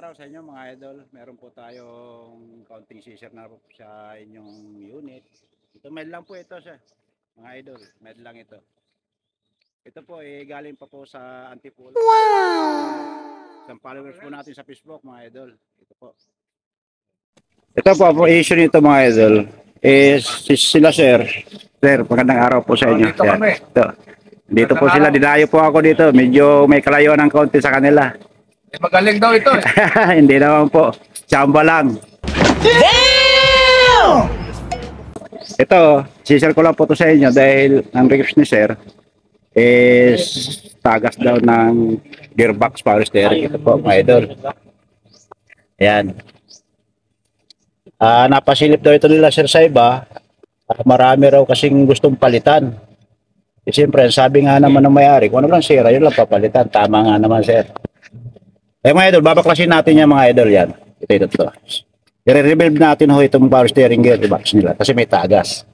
araw sa inyo mga idol. Meron po tayong counting scissor na po sa inyong unit. Ito med lang po ito siya. Mga idol, med lang ito. Ito po galing pa po sa Antipolo. Wow! Isang followers po natin sa Facebook mga idol. Ito po. Ito po issue nito mga idol. Sila sir. Sir, magandang araw po sa inyo. Dito po sila, dinayo po ako dito. Medyo may kalayuan ng kaunti sa kanila. Magaling daw ito eh. Hindi naman po. Chamba lang. Damn! Ito, sisir ko lang po to sa inyo dahil ang request ni sir is tagas daw ng gearbox power steering. Ito po mga idol. Ayan. Napasilip daw ito nila sir sa iba. Marami raw kasing gustong palitan. Siyempre, sabi nga naman ng may-ari, kung ano lang sira, yun lang papalitan. Tama nga naman sir. Mga idol, babaklasin natin yan mga idol yan. Ito. I-rebuild natin ho itong power steering gearbox nila kasi may tagas.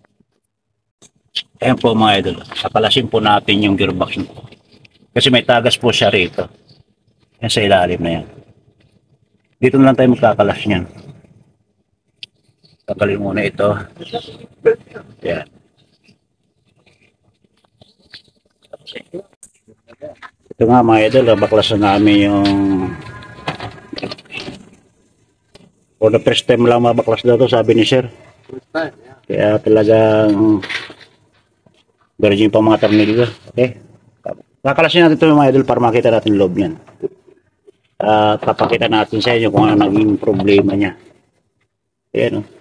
Ayan po mga idol. Kakalasin po natin yung gearbox nito. Kasi may tagas po siya rito. Yan sa ilalim na yan. Dito na lang tayo magkakalas niyan. Tagalin muna ito. Yan. Ito nga mga idol, baklasan namin yung for the first time lang mabaklas daw to, sabi ni sir. Kaya talagang virgin pa mga tornilyo. Okay, kakalasin natin ito mga idol para makita natin loob niyan. Papakita natin sa inyo kung ano naging problema niya. Ayan o.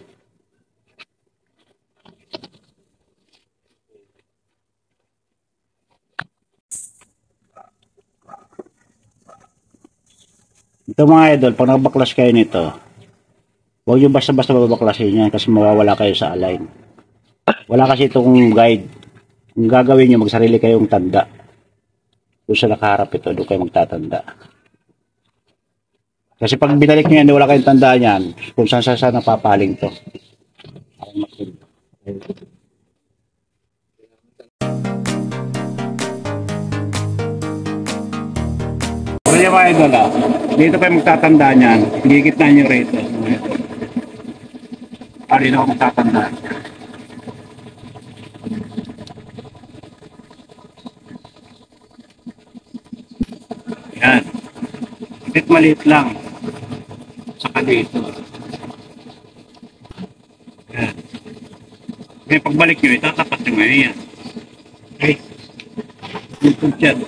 Ito mga idol, pag nakabaklas kayo nito, huwag nyo basta-basta babaklasin yan kasi mawawala kayo sa align. Wala kasi itong guide. Kung gagawin nyo, magsarili kayong tanda. Doon sa nakaharap ito, doon kayo magtatanda. Kasi pag binalik nyo yan, wala kayong tanda yan, kung saan napapaling to. Kaya mga idol dito kayo magtatanda niyan, higit na nyo rito. Dito ako magtatanda. Yan. Maliit lang. Saka dito. Yan. Kaya pagbalik nyo, itatapat nyo ngayon yan. Okay. Dito dyan.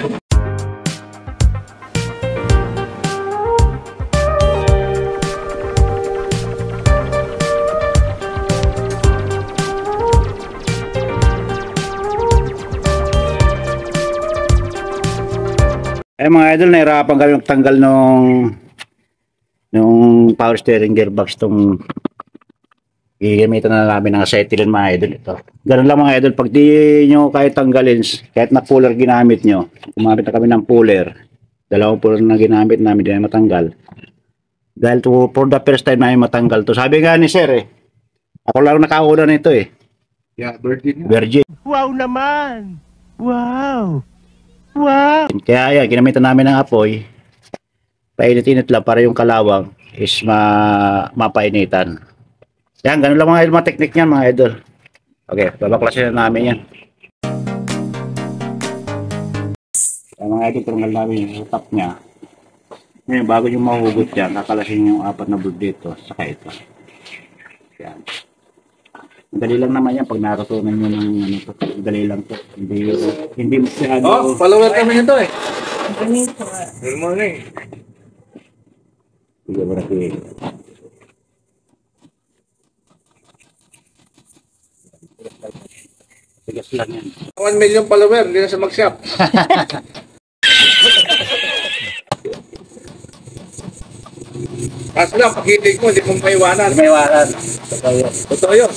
Mga idol, nahirapan kami magtanggal nung power steering gearbox itong gigamitan na namin ng acetylene mga idol ito. Ganun lang mga idol, pag di nyo kahit tanggalin, kahit na puller ginamit nyo, gumamit na kami ng puller, dalawang puller na ginamit namin, di na matanggal. Dahil to, for the first time namin matanggal to. Sabi nga ni sir ako lang nakauna nito Yeah, virgin. Virgin. Wow naman! Wow! Wow! Kaya yan, ginamitan namin ng apoy. Painit-init lang para yung kalawang is mapainitan. Yan, ganun lang mga idol, mga technique niyan mga idol. Okay, babaklasin na namin yan. Yan mga idol, tanggal namin yung top niya. Ngayon, bago yung mahugot yan, kakalasin yung apat na bolt dito, saka ito. Yan. Dali lang naman yan pag natutunan nyo ng ano to. Dali lang to. Hindi masyado. Oh, follower kami nito Good morning. Hindi ba natin. Tigas lang yan. 1 million follower, hindi na siya mag-shop. Kaso lang, pag-hitig mo, hindi mo maiwanan. Maiwanan. Totoo yun.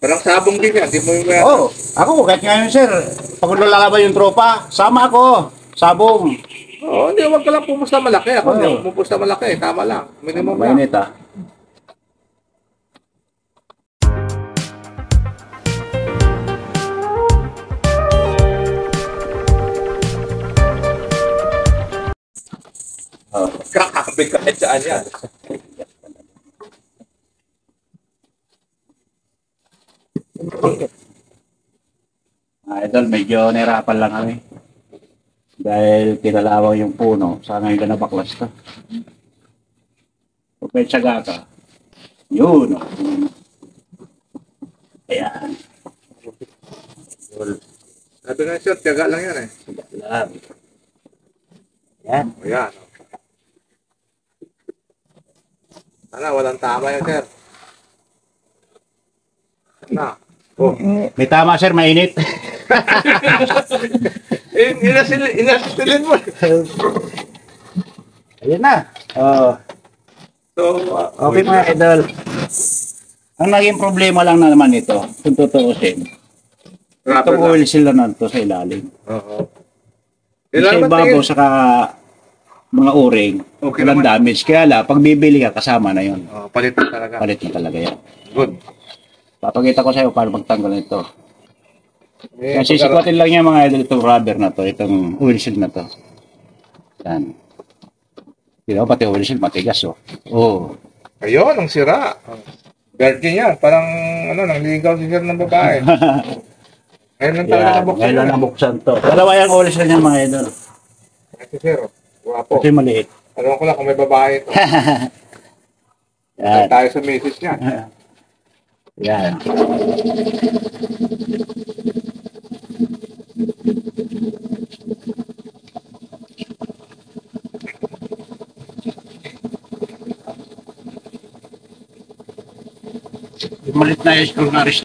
Parang sabong din yan, hindi mo yung Oo, ako kahit ngayon sir, pag lalaban yung tropa, sama ako, sabong. Oo, hindi, huwag ka lang pumusta malaki. Ako hindi ako pumusta malaki, tama lang. Minimum lang. Mainit Kakapit. Sabi kahit saan yan. Idol, medyo nahirapan lang kami. Dahil kinalawang yung puno, sana hindi na baklas to. Kung may tsaga ka, yun. Ayan. Sabi nga sir, tiyaga lang yan eh. Ayan. Ayan. Ayan. Sana walang tama yan sir. Na. Oh. May tama sir, mainit. Inasilin mo. Ayan na. Oh. So, Okay mga idol. Ang naging problema lang na naman ito, kung tutuusin. Itong oil sila na ito sa ilalim. Oo. Sa ibabaw saka mga o-ring, Okay walang naman. damage. Kaya la, pag bibili ka, kasama na yun. Oh, palit na talaga. Palit mo talaga yan. Good. Papakita ko sa iyo paano magtanggal nito. Eh, Yan, sisikwatin lang niya mga idol itong rubber na to, itong oil seal na to. Yan. Di ba, pati oil seal matigas oh. Oh. Ayun, ang sira. Virgin yan. Parang, nang ligaw si sir ng babae. Ngayon lang talaga Yan, nabuksan. ngayon lang nabuksan to. Dalawa yung oil seal niya mga idol. Ito sir, guwapo. Ito yung maliit. Alam ko lang kung may babae ito. Yan. Tayo sa misis niya. Yan. Yung malit na screw na rin.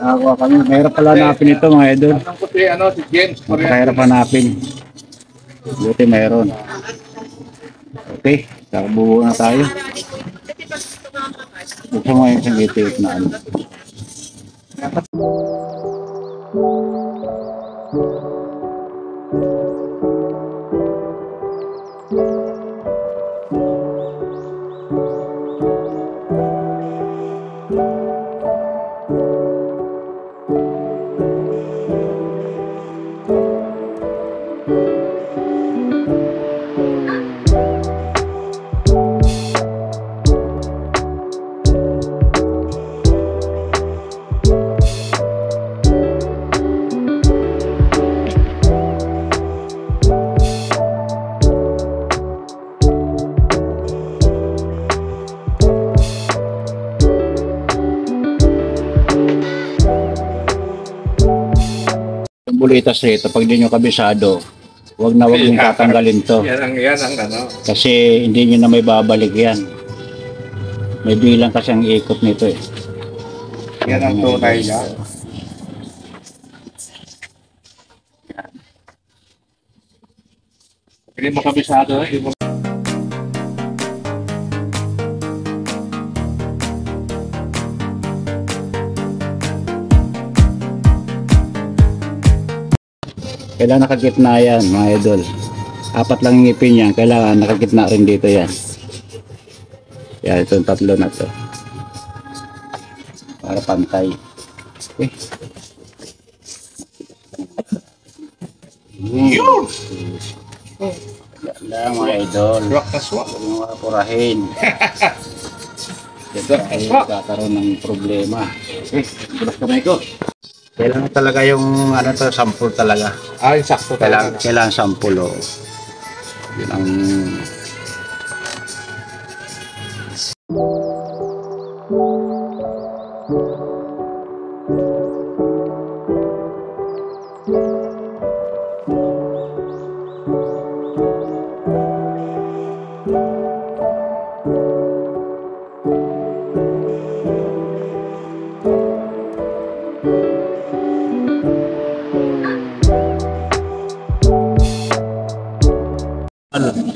Ako kami, mahirap pala hanapin ito mga idol. Ang puti, si James. Mahirap hanapin. Buti mayroon. Okay, kakabuo na tayo. Buksan mo yung isang itiip na ano. Bulitas rito, pag di nyo kabisado, wag na wag yung tatanggalin to. Yan ang Kasi hindi nyo na may babalik yan. May bilang kasi ang ikot nito eh. Yan ang tunay niya. Hindi mo kabisado, hindi mo. Kailangan nakagitna yan mga idol. Apat lang yung ngipin yan, kailangan nakagitna rin dito yan. Yan, itong tatlo na to. Para pantay. Okay. Yun! Wala lang mga idol. Swak na swak. Huwag mo mapurahin. Dahil kakaroon ng problema. Okay, bulas kamay ko. Kailangan talaga yung ano to, sample talaga. Yung sakto talaga. Kailangan sample oh. Yun ang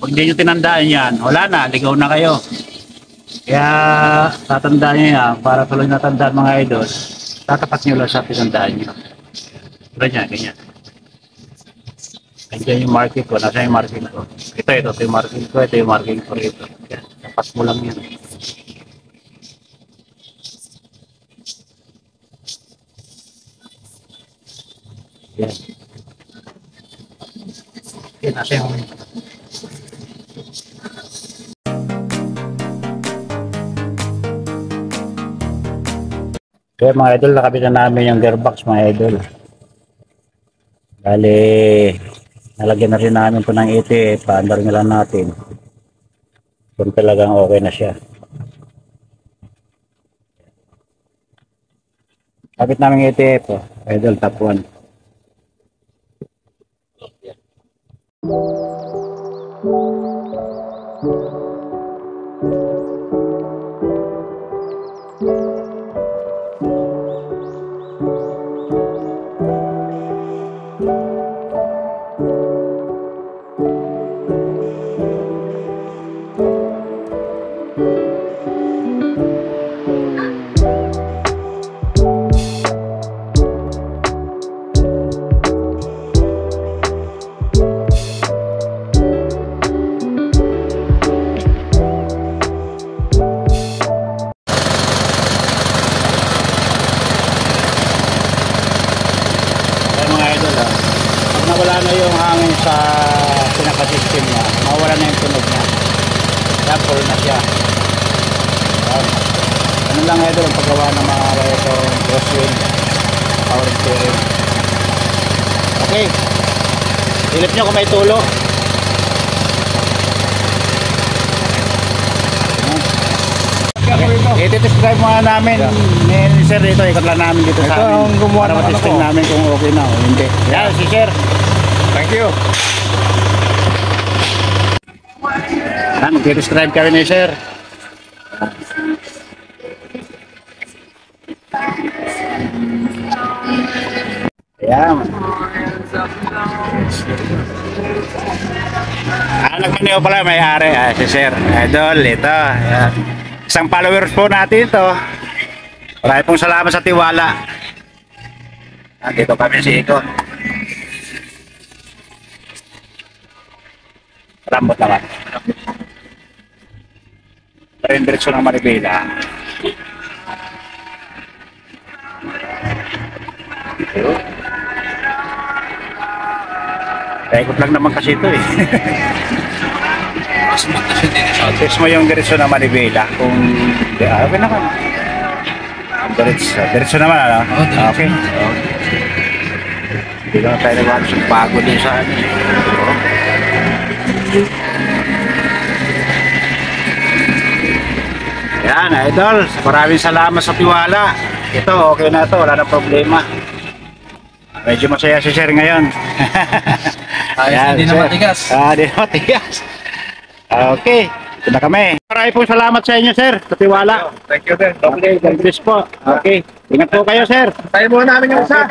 pag di nyo tinandaan yan, wala na, ligaw na kayo. Kaya tatandaan nyo yan, para tuloy natandaan mga idol, tatapat nyo lang sa tinandaan nyo. Ganyan, ganyan. Andiyan yung marking ko. Nasa yung marking ko. Ito yung marking ko. Ito yung marking ko rito. Yan. Tapas mo lang yan. Yan. Yan, nasa yung... Kaya mga idol, nakabit na namin yung gearbox mga idol. Bali, nalagyan na rin namin ito ng ETF. Paandar nyo lang natin. Kung talagang okay na siya. Kapit namin ETF. Oh. Idol, top 1. Nawala na yung hangin sa pinaka-system niya, mawala na yung tunog niya, kaya full na siya. Ano lang idol ang paggawa ng mga ito crosswind power steering. Okay, silip nyo kung may tulo. I-test drive muna namin ni sir dito, ikot lang namin dito sa amin para matesting namin kung okay na o hindi. Yan si sir. Thank you. Yan, mag-test drive kami ni sir. Yan. Nagmaniho pala may-ari. Si sir. Idol, ito. Yan. Isang followers po natin ito. Maraming pong salamat sa tiwala. Nandito kami si Iko. Rambot naman. Diretso ng Manibela. Ikot lang naman kasi ito eh. Test mo yung diretso ng Manibela kung okay naman. Diretso naman ano? Okay. Hindi naman tayo nagawa sa bago din sa ano. Yan idol, maraming salamat sa tiwala. Ito okay na ito, wala na problema. Medyo masaya si sir ngayon. Hindi na matigas. Hindi na matigas. Okay, ito na kami. Maraming po salamat sa inyo sir, sa tiwala. Thank you din. Okay, God bless po. Okay, ingat po kayo sir. Tayo muna namin yung isa.